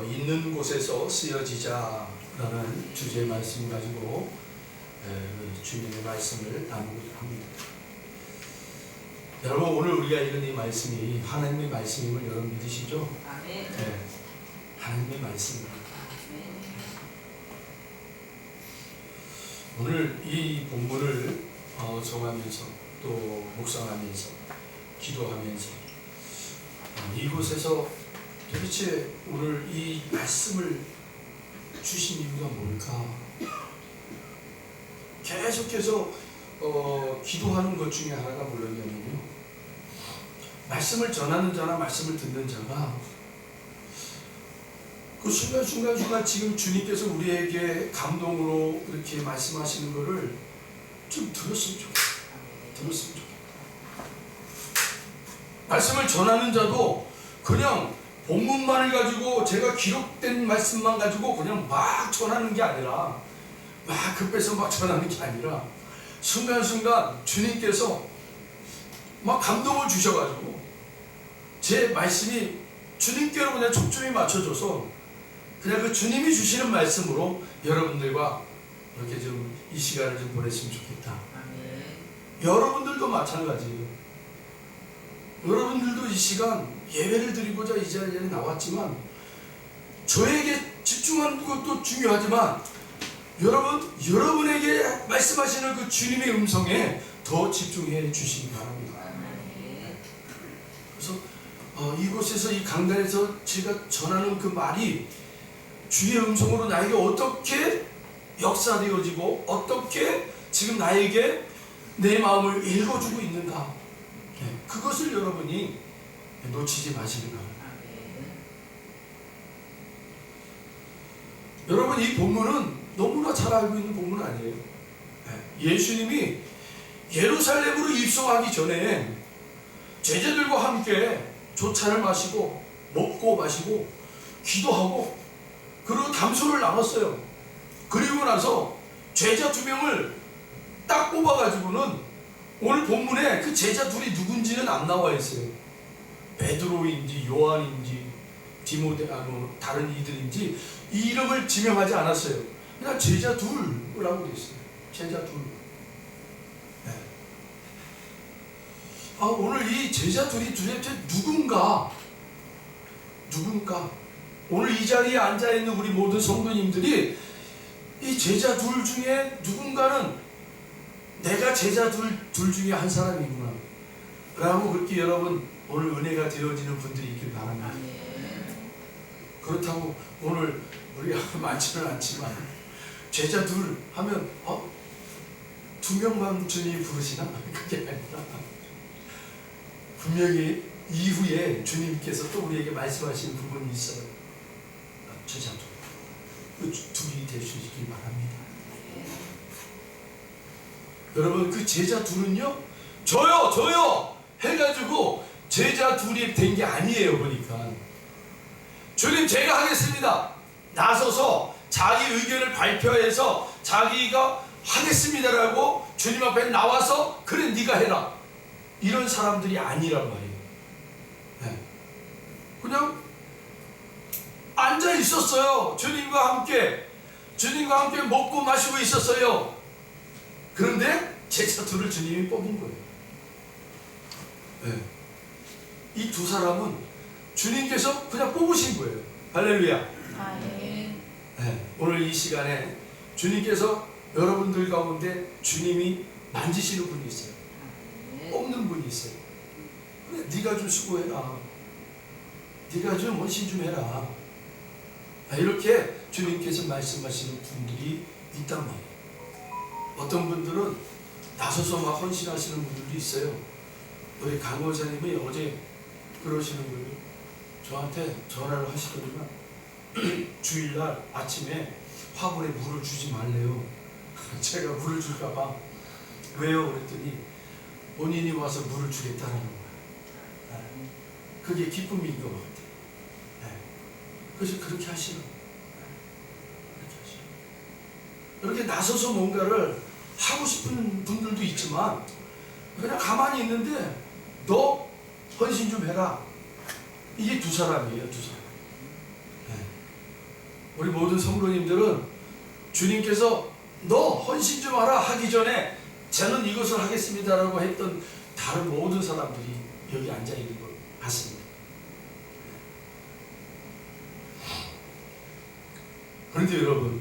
있는 곳에서 쓰여지자라는 주제의 말씀 가지고 주님의 말씀을 나누고자 합니다. 여러분, 오늘 우리가 읽은 이 말씀이 하나님의 말씀임을 여러분 믿으시죠? 아멘. 네, 하나님의 말씀입니다. 오늘 이 본문을 정하면서 또 묵상하면서 기도하면서 이곳에서 도대체 오늘 이 말씀을 주신 이유가 뭘까? 계속해서 기도하는 것 중에 하나가 뭐냐면요, 말씀을 전하는 자나 말씀을 듣는 자가 그 순간순간 지금 주님께서 우리에게 감동으로 이렇게 말씀하시는 것을 좀 들었으면 좋겠어요. 말씀을 전하는 자도 그냥 본문만을 가지고 제가 기록된 말씀만 가지고 그냥 막 전하는 게 아니라, 막 급해서 막 전하는 게 아니라 순간순간 주님께서 막 감동을 주셔가지고 제 말씀이 주님께로 그냥 초점이 맞춰져서 그냥 그 주님이 주시는 말씀으로 여러분들과 이렇게 좀 이 시간을 좀 보냈으면 좋겠다. 여러분들도 마찬가지예요. 여러분들도 이 시간 예배를 드리고자 이 자리에 나왔지만 저에게 집중하는 것도 중요하지만 여러분에게 말씀하시는 그 주님의 음성에 더 집중해 주시기 바랍니다. 그래서 이곳에서 이 강단에서 제가 전하는 그 말이 주의 음성으로 나에게 어떻게 역사되어지고 어떻게 지금 나에게 내 마음을 읽어주고 있는가, 그것을 여러분이 놓치지 마시기 바랍니다. 여러분, 이 본문은 너무나 잘 알고 있는 본문 아니에요. 예수님이 예루살렘으로 입성하기 전에 제자들과 함께 조차를 마시고 먹고 마시고 기도하고 그리고 담소를 나눴어요. 그리고 나서 제자 2명을 딱 뽑아가지고는 오늘 본문에 그 제자 둘이 누군지는 안 나와 있어요. 베드로인지 요한인지 다른 이들인지 이 이름을 지명하지 않았어요. 그냥 제자 둘이라고 되어 있어요. 제자 둘. 오늘 이 제자 둘이 도대체 누군가? 오늘 이 자리에 앉아있는 우리 모든 성도님들이 이 제자 둘 중에 누군가는 내가 제자 둘 중에 한 사람이구나 라고 그렇게 여러분 오늘 은혜가 되어지는 분들이 있길 바랍니다. 그렇다고 오늘 우리가 많지는 않지만 제자 둘 하면 2명만 주님이 부르시나? 그게 아니라 분명히 이후에 주님께서 또 우리에게 말씀하시는 부분이 있어요. 제자 둘, 둘이 되시길 바랍니다. 여러분, 그 제자 둘은요, 저요 해가지고 제자 둘이 된 게 아니에요. 보니까 주님 제가 하겠습니다 나서서 자기 의견을 발표해서 자기가 하겠습니다라고 주님 앞에 나와서 그래 네가 해라, 이런 사람들이 아니란 말이에요. 그냥 앉아 있었어요. 주님과 함께 먹고 마시고 있었어요. 그런데 제자 둘을 주님이 뽑은 거예요. 이 2사람은 주님께서 그냥 뽑으신 거예요. 할렐루야. 오늘 이 시간에 주님께서 여러분들 가운데 주님이 만지시는 분이 있어요. 뽑는 분이 있어요. 그래, 네가 좀 수고해라, 네가 좀 헌신 좀 해라, 이렇게 주님께서 말씀하시는 분들이 있단 말이에요. 어떤 분들은 나서서 막 헌신하시는 분들도 있어요. 우리 강원사님이 어제 그러시는 거예요. 저한테 전화를 하시더니만 주일날 아침에 화분에 물을 주지 말래요. 제가 물을 줄까봐. 왜요? 그랬더니 본인이 와서 물을 주겠다는 거야. 그게 기쁨인 것 같아요. 그래서 그렇게 하시는 거예요. 이렇게 나서서 뭔가를 하고 싶은 분들도 있지만 그냥 가만히 있는데 너 헌신 좀 해라, 이게 2사람이에요. 2사람. 우리 모든 성도님들은 주님께서 너 헌신 좀 하라 하기 전에 저는 이것을 하겠습니다라고 했던 다른 모든 사람들이 여기 앉아 있는 것 같습니다. 그런데 여러분,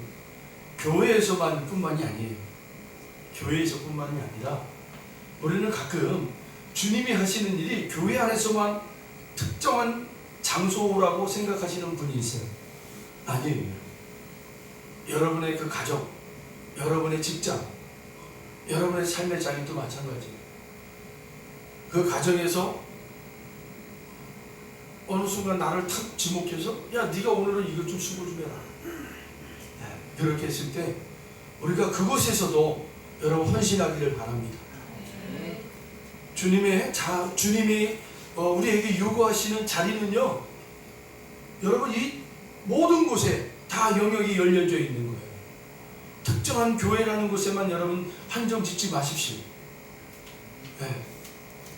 교회에서만 뿐만이 아니에요. 교회에서 뿐만이 아니라 우리는 가끔 주님이 하시는 일이 교회 안에서만 특정한 장소라고 생각하시는 분이 있어요. 아니에요. 여러분의 그 가족, 여러분의 직장, 여러분의 삶의 자리도 마찬가지예요. 그 가정에서 어느 순간 나를 탁 지목해서 야, 네가 오늘은 이것 좀 수고 좀 해라. 그렇게 했을 때 우리가 그곳에서도 여러분 헌신하기를 바랍니다. 주님이 우리에게 요구하시는 자리는요, 여러분 이 모든 곳에 다 영역이 열려져 있는 거예요. 특정한 교회라는 곳에만 여러분 한정 짓지 마십시오.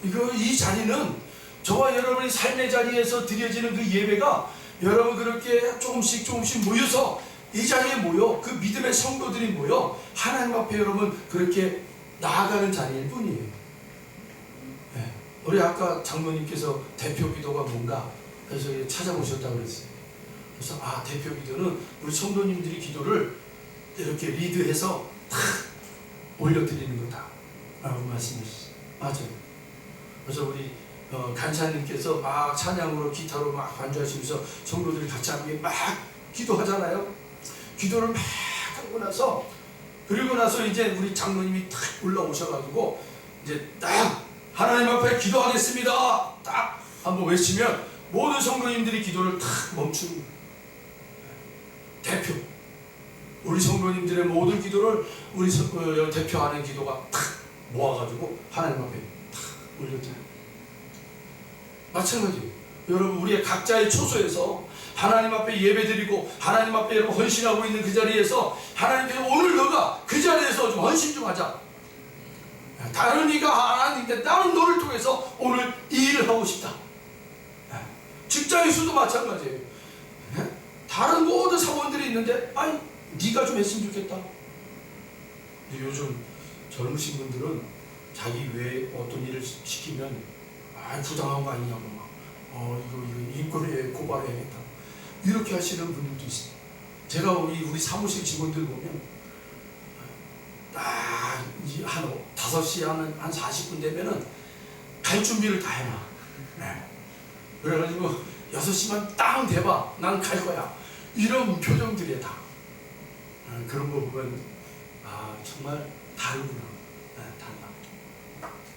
이 자리는 저와 여러분의 삶의 자리에서 드려지는 그 예배가 여러분 그렇게 조금씩 모여서 이 자리에 모여 그 믿음의 성도들이 모여 하나님 앞에 여러분 그렇게 나아가는 자리일 뿐이에요. 우리 아까 장로님께서 대표 기도가 뭔가 그래서 찾아보셨다고 그랬어요. 그래서 대표 기도는 우리 성도님들이 기도를 이렇게 리드해서 탁 올려드리는 거다 라고 말씀해 주셨어요. 맞아요. 그래서 우리 간사님께서 막 찬양으로 기타로 막 반주하시면서 성도들이 같이 함께 막 기도하잖아요. 기도를 막 하고 나서 그리고 나서 이제 우리 장로님이 탁 올라오셔가지고 이제 딱 하나님 앞에 기도하겠습니다 딱 한번 외치면 모든 성도님들이 기도를 탁 멈추는 거예요. 대표 우리 성도님들의 모든 기도를 우리 대표하는 기도가 탁 모아가지고 하나님 앞에 탁 올려드려요. 마찬가지예요. 여러분 우리의 각자의 초소에서 하나님 앞에 예배드리고 하나님 앞에 여러분 헌신하고 있는 그 자리에서 하나님께서 오늘 너가 그 자리에서 좀 헌신 좀 하자. 다른 이가 하나님인데 나는 너를 통해서 오늘 이 일을 하고 싶다. 직장에서도 마찬가지예요. 다른 모든 사원들이 있는데 네가 좀 했으면 좋겠다. 근데 요즘 젊으신 분들은 자기 외에 어떤 일을 시키면 부당한 거 아니냐고 막 이거 인권에 고발해야겠다 이렇게 하시는 분들도 있어요. 제가 우리 사무실 직원들 보면 딱 한 5시 한 40분 되면은 갈 준비를 다 해놔. 그래가지고 6시만 딱 돼봐. 난 갈 거야. 이런 표정들이야 다. 그런 거 보면 정말 다르구나. 달라.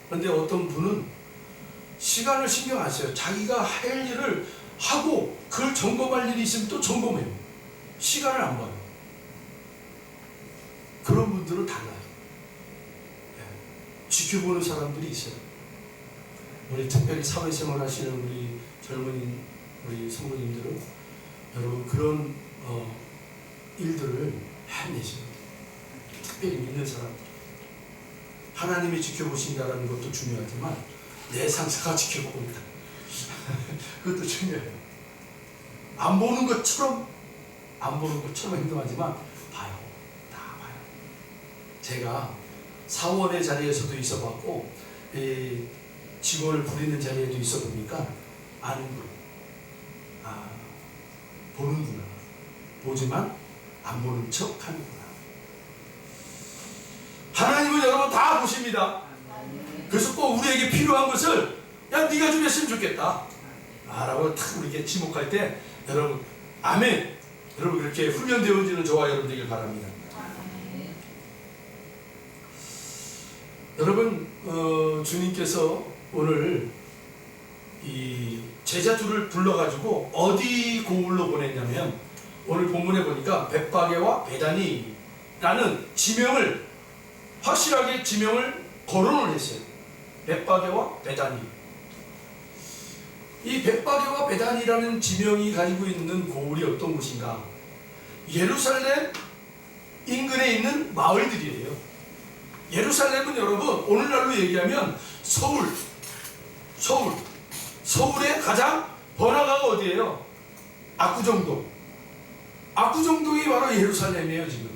그런데 어떤 분은 시간을 신경 안 써요. 자기가 할 일을 하고 그걸 점검할 일이 있으면 또 점검해요. 시간을 안 봐요. 그런 분들은 달라요. 지켜보는 사람들이 있어요. 우리 특별히 사회생활 하시는 우리 젊은 우리 성도님들은 여러분 그런 일들을 해내셔요. 특별히 믿는 사람들. 하나님이 지켜보신다는 것도 중요하지만 내 상사가 지켜보고 있다. 그것도 중요해요. 안 보는 것처럼 행동하지만 봐요. 다 봐요. 제가 사원의 자리에서도 있어봤고 직원을 부리는 자리에도 있어보니까 아는구나. 보는구나. 보지만 안 보는 척 하는구나. 하나님은 여러분 다 보십니다. 그래서 꼭 우리에게 필요한 것을 야 네가 좀 했으면 좋겠다 라고 탁 우리에게 지목할 때 여러분 아멘. 여러분 그렇게 훈련되어지는 저와 여러분 되길 바랍니다. 여러분 주님께서 오늘 이 제자 둘을 불러가지고 어디 고을로 보냈냐면 오늘 본문에 보니까 벳바게와 베다니라는 지명을 확실하게 지명을 거론을 했어요. 벳바게와 베다니. 이 벳바게와 베다니라는 지명이 가지고 있는 고을이 어떤 곳인가? 예루살렘 인근에 있는 마을들이에요. 예루살렘은 여러분 오늘날로 얘기하면 서울의 가장 번화가가 어디예요? 압구정동. 압구정동이 바로 예루살렘이에요. 지금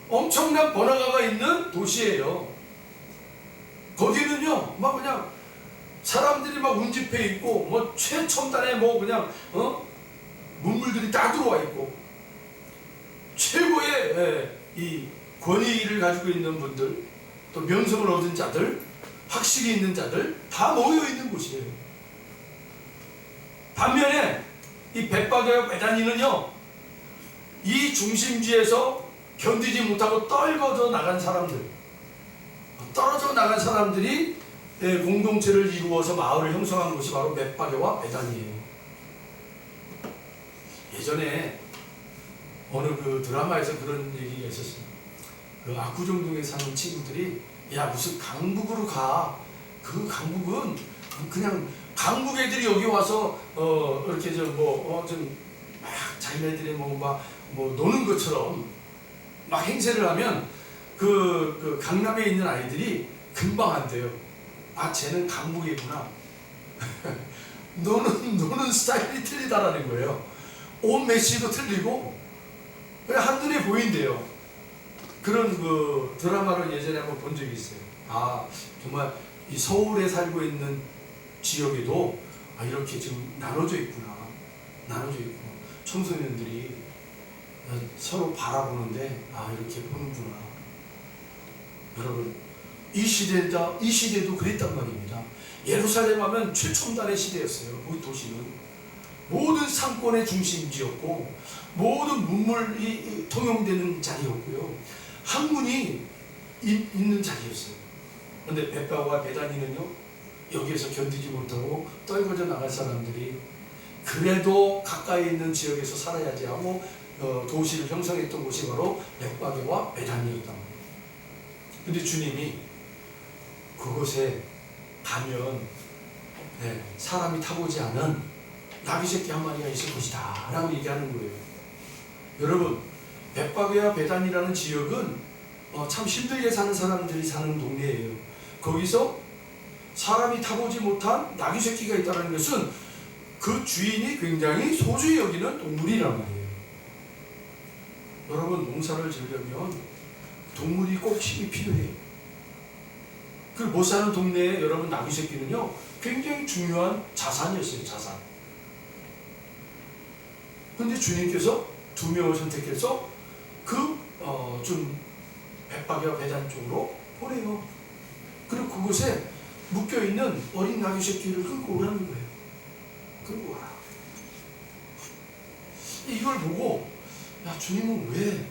엄청난 번화가가 있는 도시예요. 거기는요 막 그냥 사람들이 막 운집해 있고 뭐 최첨단의 뭐 그냥 문물들이 다 들어와 있고 최고의 이 권위를 가지고 있는 분들, 또 명성을 얻은 자들, 학식이 있는 자들 다 모여 있는 곳이에요. 반면에 이 bet박에와 베다니는요 이 중심지에서 견디지 못하고 떨어져 나간 사람들이 공동체를 이루어서 마을을 형성한 곳이 바로 bet박에와 베다니예요. 예전에 어느 그 드라마에서 그런 얘기가 있었어요. 그 압구정동에 사는 친구들이 야 무슨 강북으로 가. 그 강북은 그냥 강북 애들이 여기 와서 이렇게 좀 막 자기네들이 뭐 노는 것처럼 막 행세를 하면 그 강남에 있는 아이들이 금방 한대요. 아 쟤는 강북이구나. 노는 스타일이 틀리다라는 거예요. 옷 매치도 틀리고 그냥 한눈에 보인대요. 그런 그 드라마를 예전에 한번 본 적이 있어요. 아 정말 이 서울에 살고 있는 지역에도 이렇게 지금 나눠져 있구나. 청소년들이 서로 바라보는데 이렇게 보는구나. 여러분 이 시대도 그랬단 말입니다. 예루살렘 하면 최첨단의 시대였어요. 그 도시는 모든 상권의 중심지였고 모든 문물이 통용되는 자리였고요. 학문이 있는 자리였어요. 그런데 bet박과 베다니는요 여기에서 견디지 못하고 떨궈져 나갈 사람들이 그래도 가까이 있는 지역에서 살아야지 하고 도시를 형성했던 곳이 바로 bet박과 베다니였단 말이에요. 근데 주님이 그곳에 가면 사람이 타보지 않은 나귀 새끼 한 마리가 있을 것이다 라고 얘기하는 거예요. 여러분 bet박과 베다니라는 지역은 참 힘들게 사는 사람들이 사는 동네예요. 거기서 사람이 타보지 못한 나귀 새끼가 있다는 것은 그 주인이 굉장히 소중히 여기는 동물이란 말이에요. 여러분 농사를 지으려면 동물이 꼭 힘이 필요해요. 그 못 사는 동네에 여러분 나귀 새끼는요 굉장히 중요한 자산이었어요. 자산. 근데 주님께서 두 명을 선택해서 좀 bet박과 베다니 쪽으로 보내요. 그리고 그곳에 묶여있는 어린 나귀 새끼를 끌고 오라는 거예요. 끌고 와라. 이걸 보고 야 주님은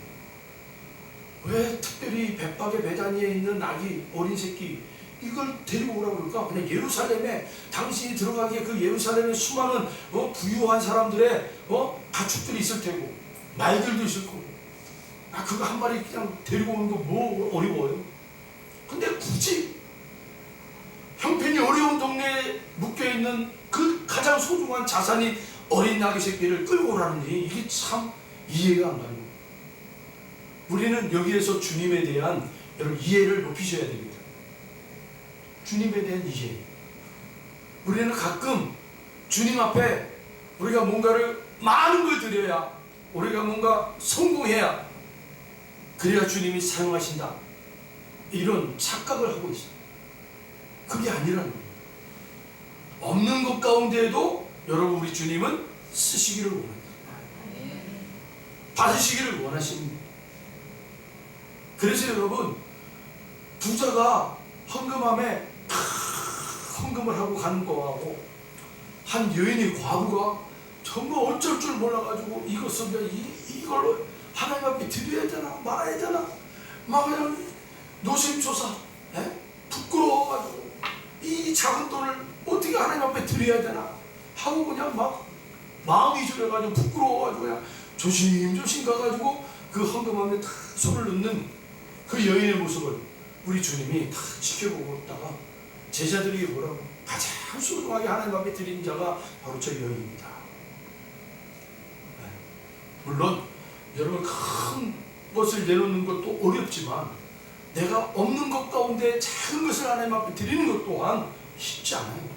왜 특별히 bet박과 베다니에 있는 나귀 어린 새끼 이걸 데리고 오라고 그럴까? 그냥 예루살렘에 당신이 들어가기에 그 예루살렘에 수많은 부유한 사람들의 가축들이 있을 테고 말들도 있을 거고 그거 한 마리 그냥 데리고 오는 거 뭐 어려워요? 근데 굳이 형편이 어려운 동네에 묶여있는 그 가장 소중한 자산이 어린 나귀 새끼를 끌고 오라느니 이게 참 이해가 안 가요. 우리는 여기에서 주님에 대한 여러분 이해를 높이셔야 됩니다. 주님에 대한 이해. 우리는 가끔 주님 앞에 우리가 뭔가를 많은 걸 드려야 우리가 뭔가 성공해야 그래야 주님이 사용하신다 이런 착각을 하고 있어요. 그게 아니라는 거예요. 없는 것 가운데에도 여러분 우리 주님은 쓰시기를 원합니다. 받으시기를 원하십니다. 그래서 여러분 부자가 헌금함에 헌금을 하고 가는 거하고 한 여인의 과부가 정말 어쩔 줄 몰라가지고 이걸로 하나님 앞에 드려야 되나 말아야 되나 막 그냥 노심초사 부끄러워가지고 이 작은 돈을 어떻게 하나님 앞에 드려야 되나 하고 그냥 막 마음이 저려가지고 부끄러워가지고 그냥 조심조심 가가지고 그 헌금함에 다 손을 넣는 그 여인의 모습을 우리 주님이 다 지켜보고 있다가 제자들이 뭐라고 가장 소중하게 하나님 앞에 드린 자가 바로 저 여인입니다. 물론 여러분 큰 것을 내놓는 것도 어렵지만 내가 없는 것 가운데 작은 것을 하나님 앞에 드리는 것 또한 쉽지 않아요.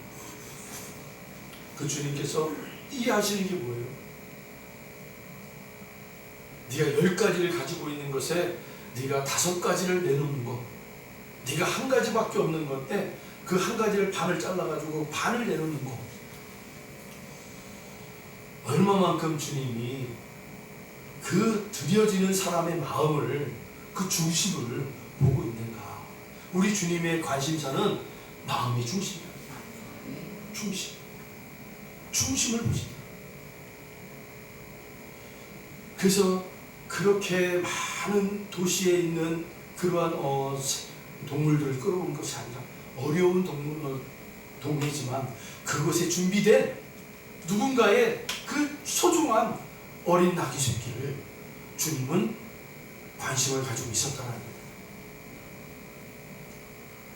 그 주님께서 이해하시는 게 뭐예요? 네가 10가지를 가지고 있는 것에 네가 5가지를 내놓는 거, 네가 한 가지밖에 없는 건데 그 한 가지를 반을 잘라가지고 반을 내놓는 거, 얼마만큼 주님이 그 드려지는 사람의 마음을, 그 중심을 보고 있는가. 우리 주님의 관심사는 마음의 중심이야. 중심을 보신다. 그래서 그렇게 많은 도시에 있는 그러한 동물들을 끌어온 것이 아니라 어려운 동네지만 그것에 준비된 누군가의 그 소중한 어린 낙이 새끼를 주님은 관심을 가지고 있었다는 거예요.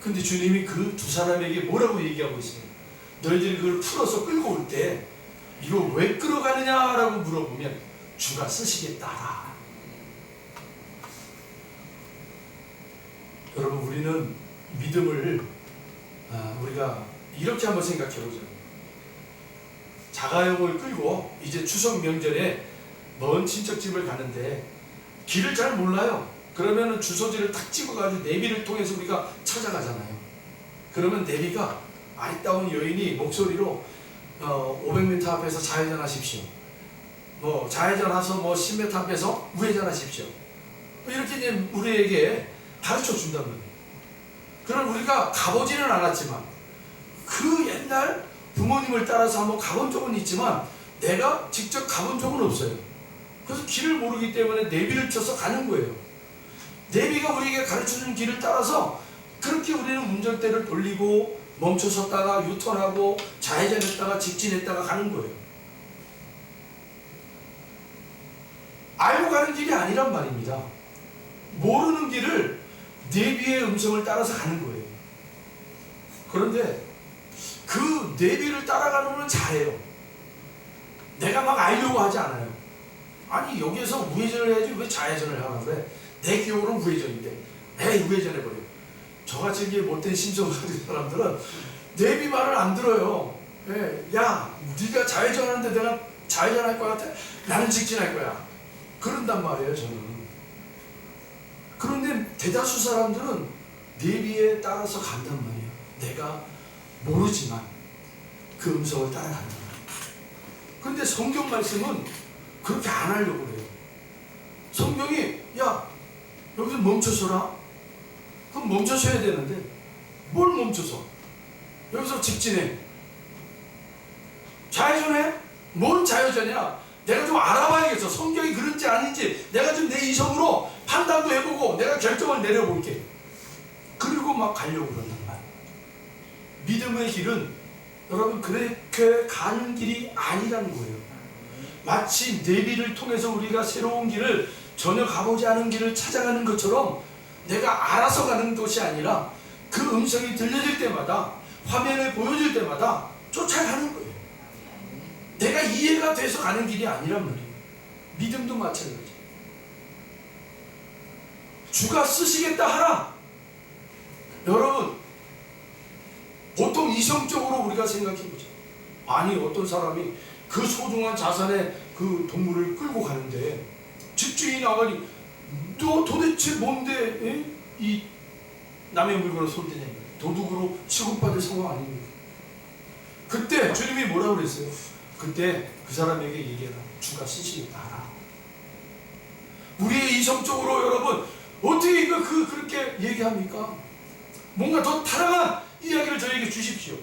근데 주님이 그 두 사람에게 뭐라고 얘기하고 있어요? 너희들이 그걸 풀어서 끌고 올 때 이거 왜 끌어가느냐라고 물어보면 주가 쓰시겠다. 여러분, 우리는 믿음을 우리가 이렇게 한번 생각해 보죠. 자가용을 끌고 이제 추석 명절에 먼 친척집을 가는데 길을 잘 몰라요. 그러면 주소지를 탁 찍어가지고 내비를 통해서 우리가 찾아가잖아요. 그러면 내비가 아리따운 여인이 목소리로 500m 앞에서 좌회전하십시오. 뭐 좌회전해서 10m 앞에서 우회전하십시오. 이렇게 이제 우리에게 가르쳐 준단 말이에요. 그럼 우리가 가보지는 않았지만 그 옛날 부모님을 따라서 한번 가본 적은 있지만 내가 직접 가본 적은 없어요. 그래서 길을 모르기 때문에 내비를 쳐서 가는 거예요. 내비가 우리에게 가르쳐준 길을 따라서 그렇게 우리는 운전대를 돌리고 멈춰섰다가 유턴하고 좌회전했다가 직진했다가 가는 거예요. 알고 가는 길이 아니란 말입니다. 모르는 길을 내비의 음성을 따라서 가는 거예요. 그런데 그 내비를 따라가는 건 잘해요. 내가 막 알려고 하지 않아요. 아니 여기에서 우회전을 해야지 왜 좌회전을 하라고 그래? 내 기억으로는 우회전인데 에이 우회전해버려. 저같이 이게 못된 심성 가진 사람들은 내비 말을 안 들어요. 예, 야 네가 좌회전하는데 내가 좌회전할 것 같아? 나는 직진할 거야. 그런단 말이에요 저는. 그런데 대다수 사람들은 내비에 따라서 간단 말이에요. 내가 모르지만 그 음성을 따라간단 말이에요. 그런데 성경 말씀은 그렇게 안 하려고 그래요. 성경이 야 여기서 멈춰서라. 그럼 멈춰서야 되는데 뭘 멈춰서? 여기서 직진해. 좌회전해? 뭔 좌회전이야? 내가 좀 알아봐야겠어. 성경이 그런지 아닌지 내가 좀 내 이성으로 판단도 해보고 내가 결정을 내려볼게. 그리고 막 가려고 그런단 말이야. 믿음의 길은 여러분 그렇게 가는 길이 아니라는 거예요. 마치 내비를 통해서 우리가 새로운 길을 전혀 가보지 않은 길을 찾아가는 것처럼 내가 알아서 가는 것이 아니라 그 음성이 들려질 때마다 화면에 보여질 때마다 쫓아가는 거예요. 내가 이해가 돼서 가는 길이 아니란 말이에요. 믿음도 마찬가지. 주가 쓰시겠다 하라. 여러분 보통 이성적으로 우리가 생각해보죠. 아니 어떤 사람이 그 소중한 자산의 그 동물을 끌고 가는데 집주인이 나가니 너 도대체 뭔데 에? 이 남의 물건을 손대냐. 도둑으로 취급받을 상황 아닙니까? 그때 주님이 뭐라고 그랬어요? 그때 그 사람에게 얘기해라. 주가 쓰시겠다 하라. 우리의 이성적으로 여러분 어떻게 이거 그렇게 얘기합니까? 뭔가 더 타락한 이야기를 저에게 주십시오.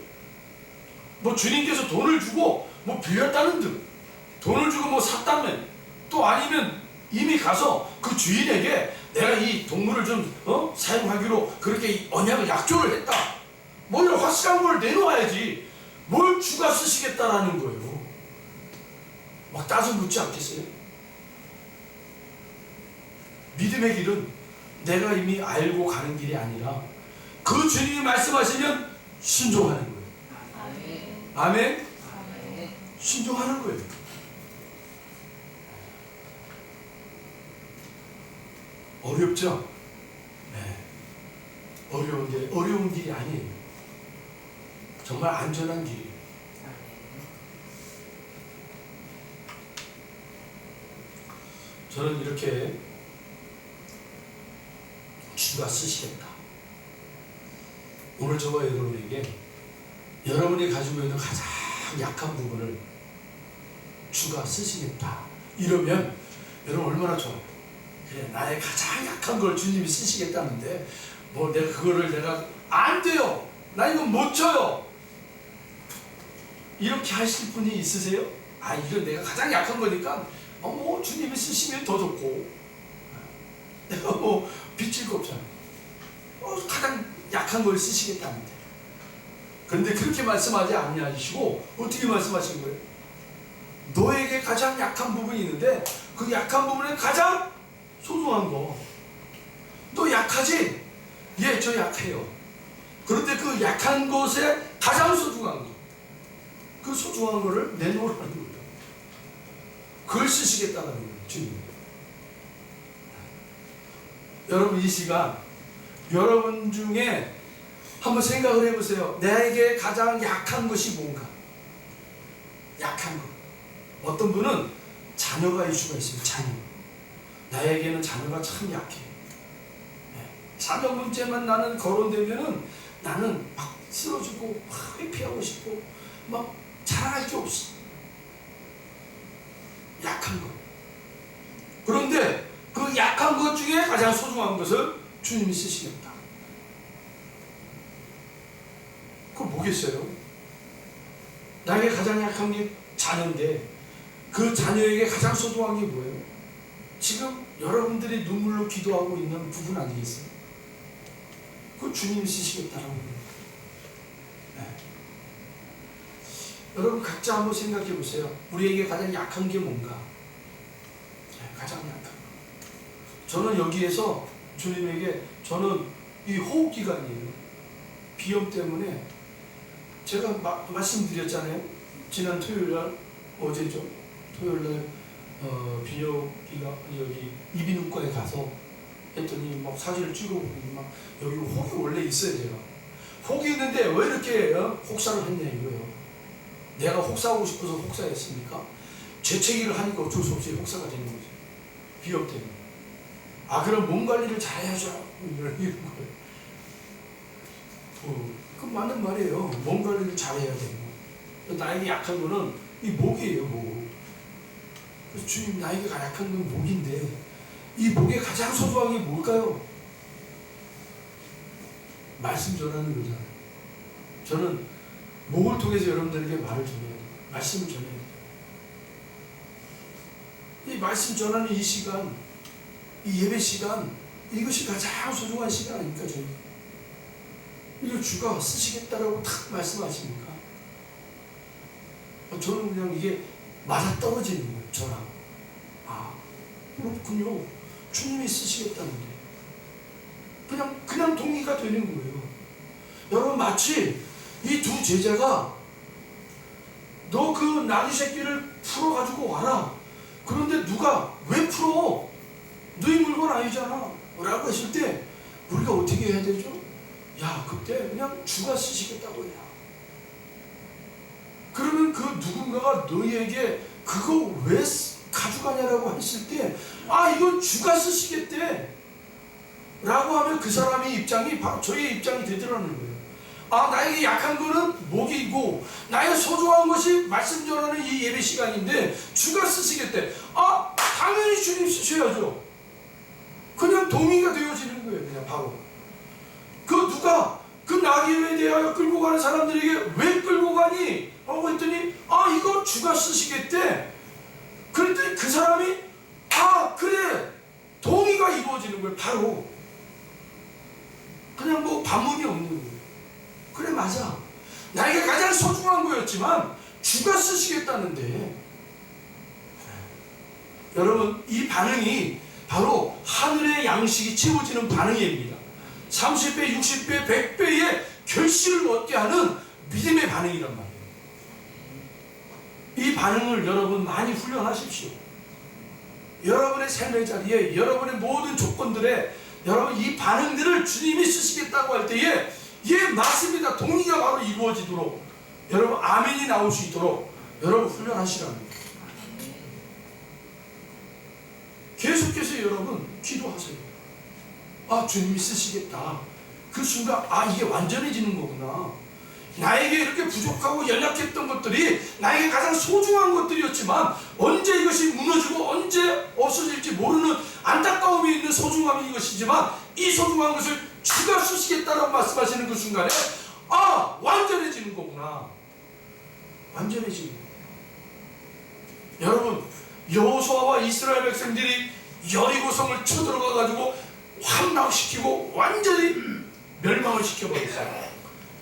뭐 주님께서 돈을 주고 뭐 빌렸다는 등 돈을 주고 뭐 샀다면 또 아니면 이미 가서 그 주인에게 내가 이 동물을 좀 사용하기로 그렇게 언약을 약조를 했다. 뭐 이런 확실한 걸 내놓아야지. 뭘 주가 쓰시겠다라는 거예요. 막 따져 묻지 않겠어요? 믿음의 길은 내가 이미 알고 가는 길이 아니라 그 주님이 말씀하시면 순종하는 거예요. 아멘? 순종하는 거예요. 어렵죠? 네. 어려운 길이 아니에요. 정말 안전한 길이에요. 저는 이렇게 주가 쓰시겠다. 오늘 저와 여러분에게 여러분이 가지고 있는 가장 약한 부분을 주가 쓰시겠다. 이러면 여러분 얼마나 좋아요. 그래, 나의 가장 약한 걸 주님이 쓰시겠다는데 뭐 내가 그거를 내가 안 돼요. 나 이거 못 쳐요. 이렇게 하실 분이 있으세요? 아, 이건 내가 가장 약한 거니까 뭐 주님이 쓰시면 더 좋고 내가 뭐 빚질 거 없잖아요. 가장 약한 걸 쓰시겠다는데. 그런데 그렇게 말씀하지 아니하시고 어떻게 말씀하신 거예요? 너에게 가장 약한 부분이 있는데 그 약한 부분에 가장 소중한 거. 너 약하지? 예, 저 약해요. 그런데 그 약한 것에 가장 소중한 거. 그 소중한 거를 내놓으라는 거예요. 그걸 쓰시겠다는 거예요, 주님. 여러분 이 시간 여러분 중에 한번 생각을 해보세요. 나에게 가장 약한 것이 뭔가? 약한 것. 어떤 분은 자녀가 이슈가 있어요. 자녀. 나에게는 자녀가 참 약해. 자녀 문제만 나는 거론되면은 나는 막 쓰러지고 막 회피하고 싶고 막 자랑할 게 없어. 약한 것. 그런데 그 약한 것 중에 가장 소중한 것을 주님이 쓰시겠다. 그거 뭐겠어요? 나에게 가장 약한 게 자녀인데 그 자녀에게 가장 소중한 게 뭐예요? 지금 여러분들이 눈물로 기도하고 있는 부분 아니겠어요? 그거 주님이 쓰시겠다라고 합니다. 네. 여러분 각자 한번 생각해 보세요. 우리에게 가장 약한 게 뭔가? 네, 가장 약한 거. 저는 여기에서 주님에게 저는 이 호흡기관이에요. 비염 때문에 제가 말씀드렸잖아요. 지난 토요일날 어제죠. 토요일날 비뇨기가 여기 이비인후과에 가서 했더니 막 사진을 찍어보니 막 여기 혹이 원래 있어요. 제가 혹이 있는데 왜 이렇게 혹사를 했냐 이거예요. 내가 혹사하고 싶어서 혹사했습니까? 재채기를 하니까 어쩔 수 없이 혹사가 되는 거죠. 비염 때문에. 아, 그럼 몸 관리를 잘해야죠. 이런 거예요. 그 맞는 말이에요. 몸 관리를 잘해야 되고. 나에게 약한 거는 이 목이에요, 목. 그래서 주님, 나에게 약한 건 목인데 이 목에 가장 소중한 게 뭘까요? 말씀 전하는 거잖아요. 저는 목을 통해서 여러분들에게 말을 전해야 돼요. 말씀을 전해야 돼요. 이 말씀 전하는 이 시간, 이 예배 시간, 이것이 가장 소중한 시간 아닙니까, 저희? 이거 주가 쓰시겠다라고 탁 말씀하십니까? 저는 그냥 이게 맞아 떨어지는 거예요, 저랑. 아, 그렇군요. 주님이 쓰시겠다는데. 그냥 동의가 되는 거예요. 여러분, 마치 이 두 제자가 너 그 나귀 새끼를 풀어가지고 와라. 그런데 누가 왜 풀어? 너희 물건 아니잖아. 라고 했을 때 우리가 어떻게 해야 되죠? 야, 그때 그냥 주가 쓰시겠다고 해라. 그러면 그 누군가가 너희에게 그거 왜 가져가냐라고 했을 때, 아, 이건 주가 쓰시겠대 라고 하면 그 사람의 입장이 바로 저희의 입장이 되더라는 거예요. 아, 나에게 약한 거는 목이고 나의 소중한 것이 말씀 전하는 이 예배 시간인데 주가 쓰시겠대. 아, 당연히 주님 쓰셔야죠. 그냥 동의가 되어지는 거예요. 그냥 바로. 그 누가 그 나귀에 대하여 끌고 가는 사람들에게 왜 끌고 가니? 하고 했더니, 아, 이거 주가 쓰시겠대. 그랬더니 그 사람이, 아, 그래, 동의가 이루어지는 거예요. 바로. 그냥 뭐 반문이 없는 거예요. 그래, 맞아. 나에게 가장 소중한 거였지만 주가 쓰시겠다는데. 여러분, 이 반응이 바로 하늘의 양식이 채워지는 반응입니다. 30배, 60배, 100배의 결실을 얻게 하는 믿음의 반응이란 말이에요. 이 반응을 여러분 많이 훈련하십시오. 여러분의 삶의 자리에, 여러분의 모든 조건들에 여러분 이 반응들을 주님이 쓰시겠다고 할 때에, 예, 맞습니다, 동의가 바로 이루어지도록 여러분 아멘이 나올 수 있도록 여러분 훈련하시라는 거예요. 계속해서 여러분 기도하세요. 아, 주님이 쓰시겠다. 그 순간 아, 이게 완전해지는 거구나. 나에게 이렇게 부족하고 연약했던 것들이 나에게 가장 소중한 것들이었지만 언제 이것이 무너지고 언제 없어질지 모르는 안타까움이 있는 소중함이 이것이지만 이 소중한 것을 주가 쓰시겠다라고 말씀하시는 그 순간에 아, 완전해지는 거구나. 완전해지는 거구나. 여러분, 여호수아와 이스라엘 백성들이 여리고성을 쳐들어가 가지고 함락시키고 완전히 멸망을 시켜버렸어요.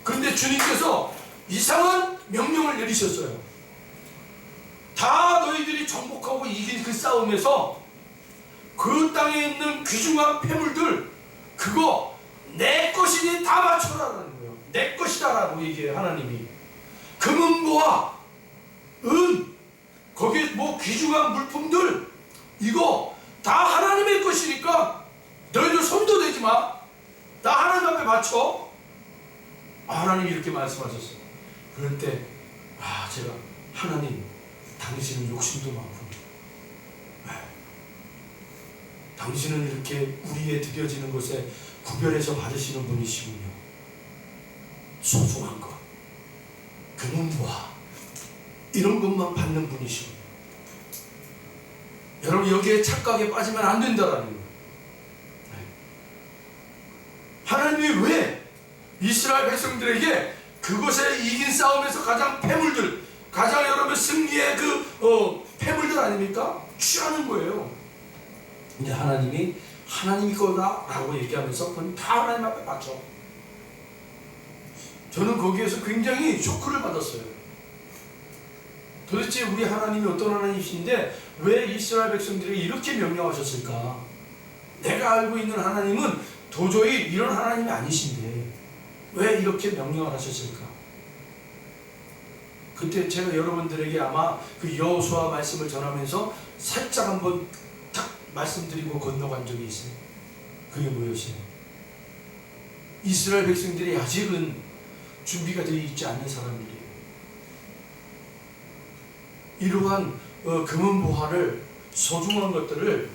그런데 주님께서 이상한 명령을 내리셨어요. 다 너희들이 정복하고 이긴 그 싸움에서 그 땅에 있는 귀중한 폐물들 그거 내 것이니 다 맞춰라라는 거예요. 내 것이다라고 얘기해요. 하나님이 금은보화 은 거기에 뭐 귀중한 물품들 이거 다 하나님의 것이니까 너희들 손도 대지 마. 나 하나님 앞에 바쳐. 하나님이 이렇게 말씀하셨어요. 그럴 때 아, 제가 하나님 당신은 욕심도 많고 당신은 이렇게 우리의 드려지는 것에 구별해서 받으시는 분이시군요. 소중한 것 금은보화 이런 것만 받는 분이시군요. 여러분 여기에 착각에 빠지면 안 된다라는 거예요. 하나님이 왜 이스라엘 백성들에게 그것에 이긴 싸움에서 가장 폐물들 가장 여러분 승리의 그 폐물들 아닙니까? 취하는 거예요. 근데 하나님이 거다라고 얘기하면서 그건 다 하나님 앞에 바쳐. 저는 거기에서 굉장히 쇼크를 받았어요. 도대체 우리 하나님이 어떤 하나님이신데 왜 이스라엘 백성들에게 이렇게 명령하셨을까? 내가 알고 있는 하나님은 도저히 이런 하나님이 아니신데 왜 이렇게 명령을 하셨을까? 그때 제가 여러분들에게 아마 그 여호수아 말씀을 전하면서 살짝 한번 딱 말씀드리고 건너간 적이 있어요. 그게 뭐였어요? 이스라엘 백성들이 아직은 준비가 되어 있지 않는 사람들이에요. 이러한 금은보화를 소중한 것들을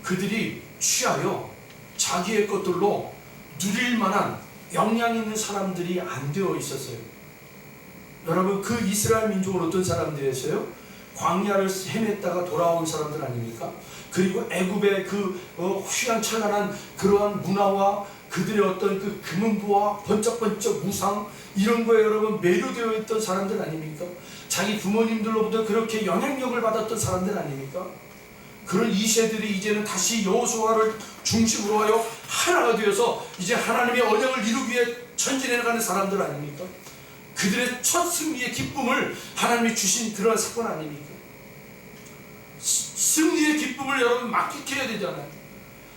그들이 취하여 자기의 것들로 누릴 만한 역량 있는 사람들이 안 되어 있었어요. 여러분 그 이스라엘 민족은 어떤 사람들이었어요? 광야를 헤맸다가 돌아온 사람들 아닙니까? 그리고 애굽의 그 휘황찬란한 그러한 문화와 그들의 어떤 그 금은보화 번쩍번쩍 우상 이런 거에 여러분 매료되어 있던 사람들 아닙니까? 자기 부모님들로부터 그렇게 영향력을 받았던 사람들 아닙니까? 그런 이 세들이 이제는 다시 여호수아를 중심으로 하여 하나가 되어서 이제 하나님의 언약을 이루기 위해 전진해 나가는 사람들 아닙니까? 그들의 첫 승리의 기쁨을 하나님이 주신 그런 사건 아닙니까? 승리의 기쁨을 여러분 만끽해야 되잖아요.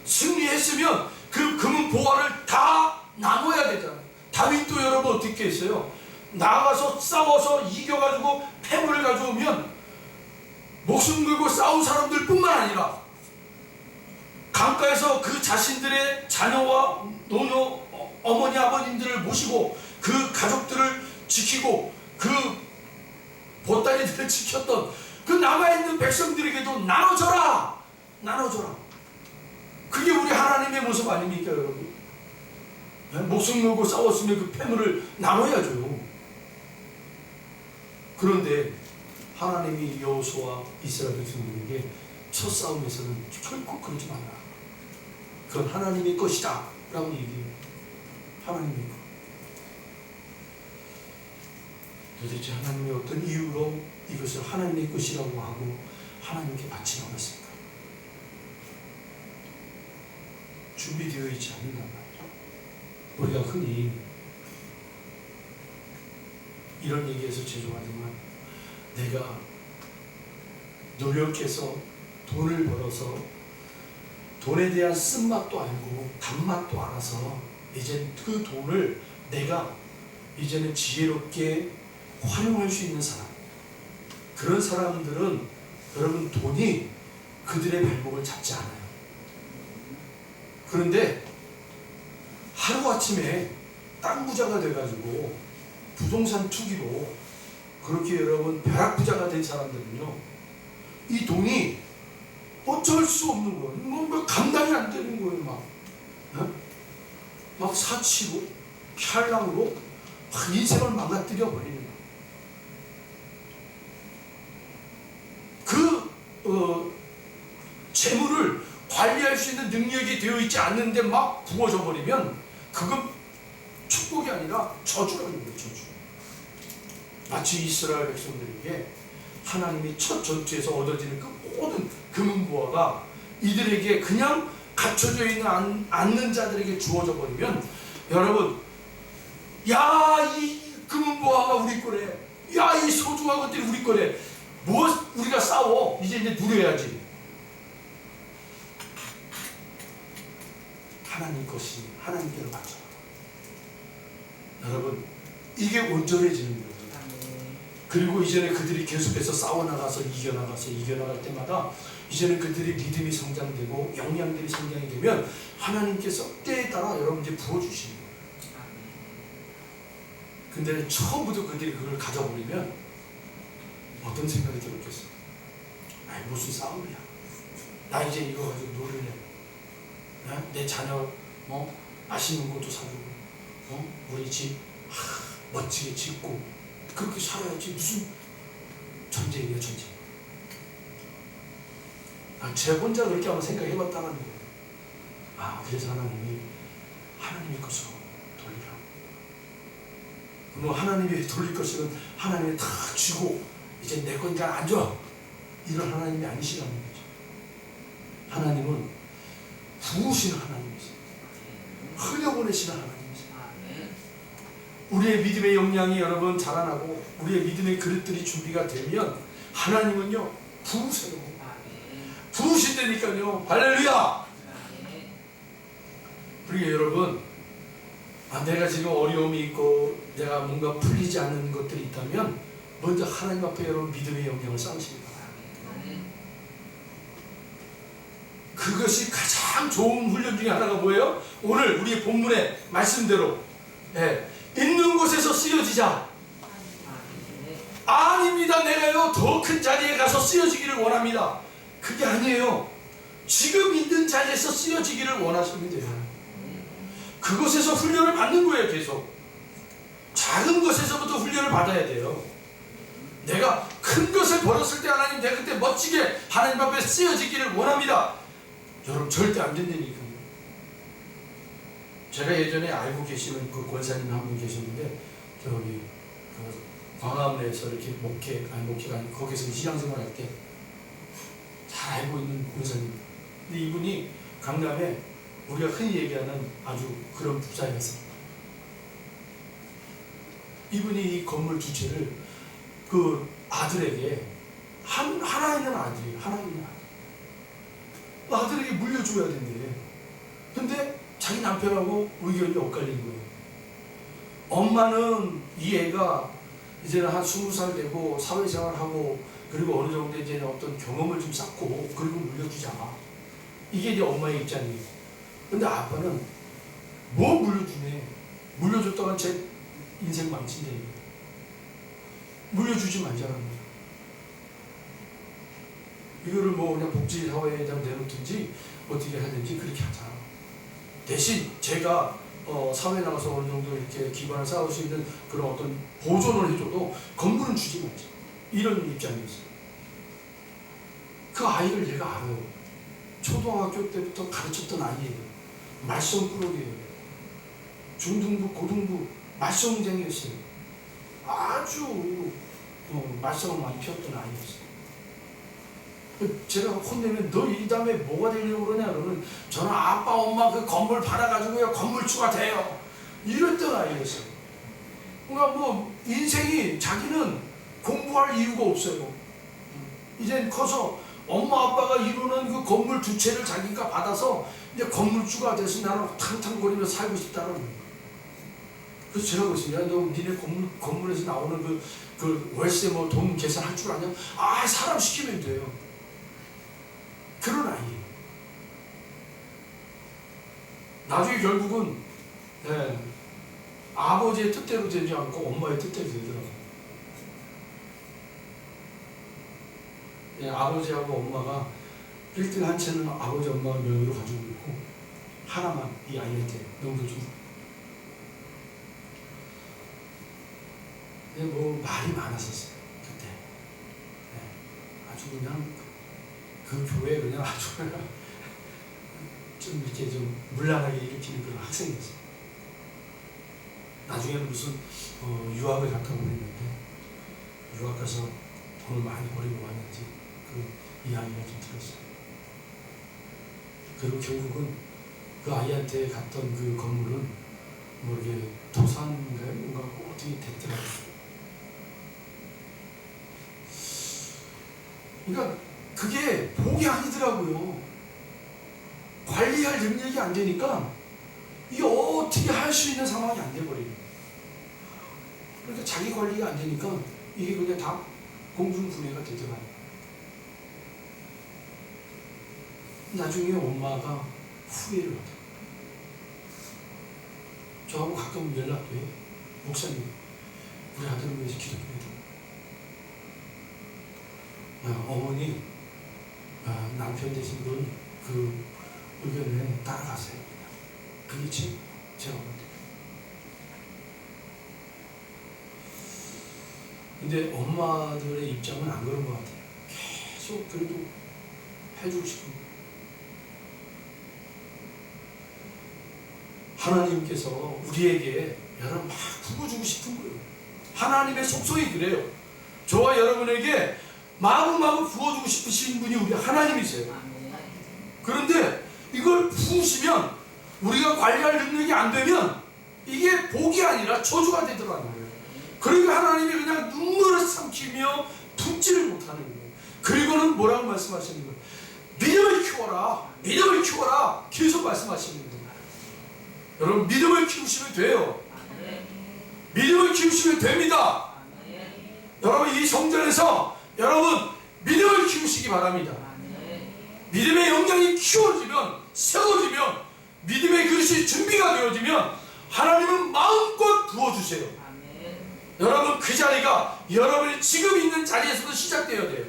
승리했으면 그 금은 보화를 다 나눠야 되잖아요. 다윗도 여러분 어떻게 했어요? 나가서 싸워서 이겨가지고 패물을 가져오면 목숨 걸고 싸운 사람들 뿐만 아니라 강가에서 그 자신들의 자녀와 노녀, 어머니, 아버님들을 모시고 그 가족들을 지키고 그 보따리들을 지켰던 그 남아있는 백성들에게도 나눠줘라! 나눠줘라! 그게 우리 하나님의 모습 아닙니까 여러분? 목숨 걸고 싸웠으면 그 패물을 나눠야죠. 그런데 하나님이 여호수아 이스라엘 백성들에게 첫 싸움에서는 결코 그러지 마라. 그건 하나님의 것이다 라고 얘기해요. 하나님의 것. 도대체 하나님이 어떤 이유로 이것을 하나님의 것이라고 하고 하나님께 바치라고 했을까? 준비되어 있지 않는단 말이죠. 우리가 흔히 이런 얘기에서 죄송하지만 내가 노력해서 돈을 벌어서 돈에 대한 쓴맛도 알고 단맛도 알아서 이제 그 돈을 내가 이제는 지혜롭게 활용할 수 있는 사람, 그런 사람들은 여러분 돈이 그들의 발목을 잡지 않아요. 그런데 하루아침에 땅 부자가 돼가지고 부동산 투기로 그렇게 여러분 벼락부자가 된 사람들은요, 이 돈이 어쩔 수 없는 거예요. 뭐 감당이 안 되는 거예요. 막 사치로 편랑으로 막 인생을 망가뜨려 버리는 거예요. 재물을 관리할 수 있는 능력이 되어 있지 않는데 막 부어져 버리면 그건 축복이 아니라 저주라는 거예요. 저주. 마치 이스라엘 백성들에게 하나님이 첫 전투에서 얻어지는 그 모든 금은보화가 이들에게 그냥 갖춰져 있는 않는 자들에게 주어져 버리면, 여러분, 야, 이 금은보화가 우리 거래, 야, 이 소중한 것들이 우리 거래, 뭐 우리가 싸워, 이제 누려야지. 하나님 것이 하나님께로 맞춰. 여러분, 이게 온전해지는 거예요. 그리고 이제는 그들이 계속해서 싸워나가서 이겨나갈 때마다 이제는 그들이 믿음이 성장되고 역량들이 성장이 되면 하나님께서 때에 따라 여러분 이제 부어주시는 거예요. 근데 처음부터 그들이 그걸 가져버리면 어떤 생각이 들었겠어요? 아이, 무슨 싸움이야. 나 이제 이거 가지고 놀을래. 내 자녀 맛있는 것도 사주고 우리 집 멋지게 짓고 그렇게 살아야지. 무슨 전쟁이야, 전쟁. 제 혼자 그렇게 한번 생각해봤다는 거예요. 그래서 하나님의 것으로 돌리라. 뭐 하나님이 돌릴 것은 하나님이 다 쥐고 이제 내 거니까 안 줘, 이런 하나님이 아니시라는 거죠. 하나님은 부으시는 하나님이세요. 흘려보내시는 하나님이세요. 우리의 믿음의 역량이 여러분 자라나고 우리의 믿음의 그릇들이 준비가 되면 하나님은요 부으세요. 부으신다니까요. 할렐루야. 그러게 여러분, 내가 지금 어려움이 있고 내가 뭔가 풀리지 않는 것들이 있다면 먼저 하나님 앞에 여러분 믿음의 역량을 쌓으십니다. 그것이 가장 좋은 훈련 중에 하나가 뭐예요? 오늘 우리의 본문의 말씀대로 있는 곳에서 쓰여지자. 아닙니다. 내가요 더 큰 자리에 가서 쓰여지기를 원합니다. 그게 아니에요. 지금 있는 자리에서 쓰여지기를 원하시면 돼요. 그곳에서 훈련을 받는 거예요. 계속 작은 것에서부터 훈련을 받아야 돼요. 내가 큰 것을 벌었을 때 하나님, 내가 그때 멋지게 하나님 앞에 쓰여지기를 원합니다. 여러분, 절대 안 된다니까요. 제가 예전에 알고 계시는 그 권사님 한 분 계셨는데, 저기 광화문에서 이렇게 목회가 아니고 거기서 신앙생활 할 때 잘 알고 있는 권사님. 근데 이분이 강남에 우리가 흔히 얘기하는 아주 그런 부자였어요. 이분이 이 건물 두 채를 그 아들에게 하나 있는 아들에게 물려줘야 된대. 근데 자기 남편하고 의견이 엇갈린 거예요. 엄마는 이 애가 이제는 한 20살 되고 사회생활하고 그리고 어느 정도 이제 어떤 경험을 좀 쌓고 그리고 물려주자. 이게 이제 엄마의 입장이에요. 근데 아빠는 뭐 물려주네. 물려줬다가 제 인생 망친다. 물려주지 말자는 거예요. 이거를 뭐 그냥 복지사회에다 내놓든지 어떻게 하든지 그렇게 하자. 대신 제가 사회에 나가서 어느 정도 이렇게 기반을 쌓을 수 있는 그런 어떤 보존을 해줘도 건물은 주지 말자. 이런 입장이었어요. 그 아이를 내가 알아요. 초등학교 때부터 가르쳤던 아이예요. 말썽꾸러기예요. 중등부, 고등부 말썽쟁이였어요. 아주 말썽을 많이 피웠던 아이였어요. 제가 혼내면 너 이 다음에 뭐가 되려고 그러냐 그러면 저는 아빠 엄마 그 건물 받아가지고요 건물주가 돼요, 이랬던 아이였어요. 그러니까 뭐 인생이 자기는 공부할 이유가 없어요. 이제 커서 엄마 아빠가 이루는 그 건물 두 채를 자기가 받아서 이제 건물주가 돼서 나는 탕탕거리며 살고 싶다는 거예요. 그래서 제가 그랬어요. 야, 너 니네 건물에서 나오는 그 월세 뭐 돈 계산할 줄 아냐? 사람 시키면 돼요. 그런 아이예요. 나중에 결국은 아버지의 뜻대로 되지 않고 엄마의 뜻대로 되더라고요. 아버지하고 엄마가 1등 한 채는 아버지 엄마 명의로 가지고 있고 하나만 이 아이한테 넘겨주고. 뭐 말이 많았었어요 그때. 네. 아주 그냥 그 교회 그냥 아주 그냥 좀 이렇게 좀 문란하게 일으키는 그런 학생이었어요. 나중에는 무슨 유학을 갔다고 그랬는데 유학 가서 돈을 많이 버리고 왔는지 그 이야기가 좀 들었어요. 그리고 결국은 그 아이한테 갔던 그 건물은 뭐 이게 도산인가요? 뭔가 어떻게 됐더라고요. 그러니까 그게 복이 아니더라고요. 관리할 능력이 안 되니까 이게 어떻게 할 수 있는 상황이 안 돼버리는 거예요. 그러니까 자기 관리가 안 되니까 이게 그냥 다 공중분해가 되더라고요. 나중에 엄마가 후회를 하더라고요. 저하고 가끔 연락도 해요. 목사님, 우리 아들을 위해서 기도 좀 해줘. 어머니, 남편 되신 분 그 의견에 따라가세요. 그게 제가 볼 때. 근데 엄마들의 입장은 안 그런 것 같아요. 계속 그래도 해주고 싶은. 하나님께서 우리에게 여러분 막 부어주고 싶은 거예요. 하나님의 속성이 그래요. 저와 여러분에게 마구마구 부어주고 싶으신 분이 우리 하나님이세요. 그런데 이걸 부으시면 우리가 관리할 능력이 안 되면 이게 복이 아니라 저주가 되더라는 거예요. 그러니까 하나님이 그냥 눈물을 삼키며 품지를 못하는 거예요. 그리고는 뭐라고 말씀하시는 거예요? 믿음을 키워라. 믿음을 키워라. 계속 말씀하시는 거예요. 여러분 믿음을 키우시면 돼요. 믿음을 키우시면 됩니다. 여러분 이 성전에서 여러분 믿음을 키우시기 바랍니다. 믿음의 영향이 키워지면 세워지면 믿음의 그릇이 준비가 되어지면 하나님은 마음껏 부어주세요. 여러분 그 자리가 여러분이 지금 있는 자리에서도 시작되어야 돼요.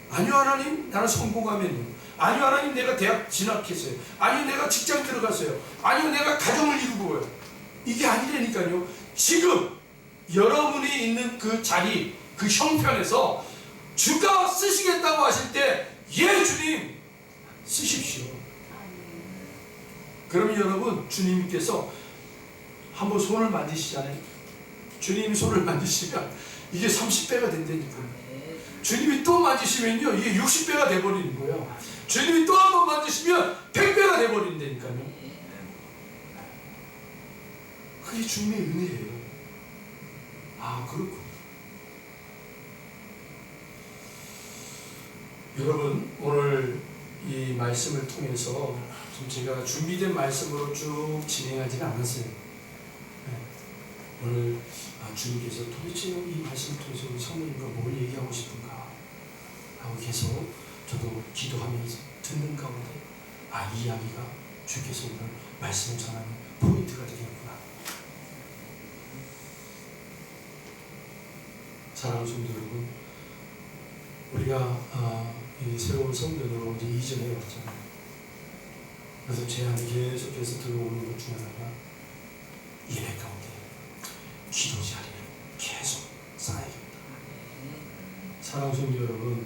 아니요 하나님 나는 성공하면요. 아니요 하나님 내가 대학 진학했어요. 아니요 내가 직장 들어갔어요. 아니요 내가 가정을 이루고요. 이게 아니라니까요. 지금 여러분이 있는 그 자리 그 형편에서 주가 쓰시겠다고 하실 때 예 주님 쓰십시오. 그러면 여러분 주님께서 한번 손을 만지시잖아요. 주님이 손을 만지시면 이게 30배가 된다니까요. 주님이 또 만지시면요 이게 60배가 돼버리는 거예요. 주님이 또 한 번 만지시면 100배가 돼버린다니까요. 그게 주님의 은혜예요. 아 그렇군요. 여러분 오늘 이 말씀을 통해서 좀 제가 준비된 말씀으로 쭉 진행하지는 않았어요. 네. 오늘 주님께서 도대체 이 말씀을 통해서 우리 성도님과 뭘 얘기하고 싶은가 하고 계속 저도 기도하면서 듣는 가운데 이 이야기가 주께서 오늘 말씀을 전하는 포인트가 되겠구나. 사랑하는 성도 여러분, 우리가 이 새로운 성전으로 이제 이전해 왔잖아요. 그래서 제 안에 계속해서 들어오는 것 중에 하나가 예배 가운데 기도 자리에 계속 쌓여야겠다. 사랑하는 성도 여러분,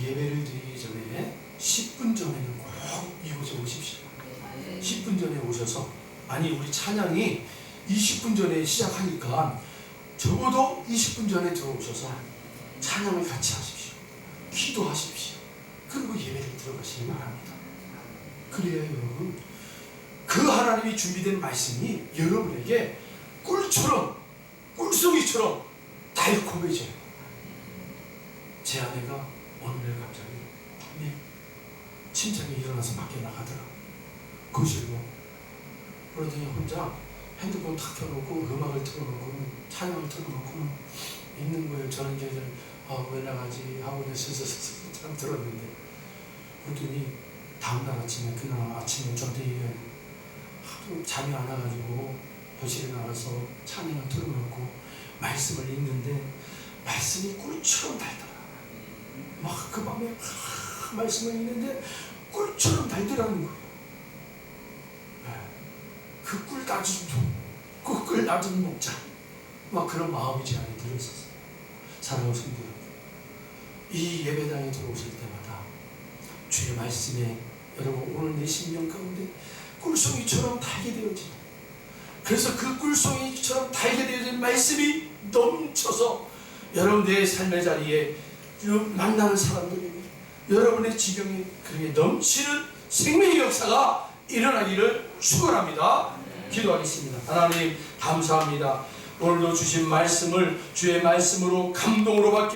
예배를 드리기 전에 10분 전에는 꼭 이곳에 오십시오. 10분 전에 오셔서 아니 우리 찬양이 20분 전에 시작하니까 적어도 20분 전에 들어오셔서 찬양을 같이 하십시오. 기도하십시오. 그리고 예배를 들어가시기 바랍니다. 그래야 여러분 그 하나님이 준비된 말씀이 여러분에게 꿀처럼 꿀송이처럼 달콤해져요. 제 아내가 어느 날 갑자기 침상에 일어나서 밖에 나가더라. 거실로. 그러더니 혼자 핸드폰 탁 켜놓고 음악을 틀어놓고 찬양을 틀어놓고 있는 거예요. 저는 이제 왜 나가지 하고 이제 슬슬 들었는데 그랬더니 다음날 아침에 그날 아침에 저한테 하도 잠이 안 와가지고 거실에 나가서 찬양을 틀어놓고 말씀을 읽는데 말씀이 꿀처럼 달더라. 막 그 밤에 딱 말씀을 읽는데 꿀처럼 달더라는 거예요. 그 꿀 낮은 목자, 막 그런 마음이 제 안에 들었었어요. 사랑하는 성도 여러분, 이 예배당에 들어오실 때마다 주의 말씀에 여러분 오늘 내 심령 가운데 꿀송이처럼 달게 되어지는, 그래서 그 꿀송이처럼 달게 되어진 말씀이 넘쳐서 여러분들의 삶의 자리에 만나는 사람들에게, 여러분의 지경에 그렇게 넘치는 생명의 역사가 일어나기를 축원합니다. 기도하겠습니다. 하나님 감사합니다. 오늘도 주신 말씀을 주의 말씀으로 감동으로 받게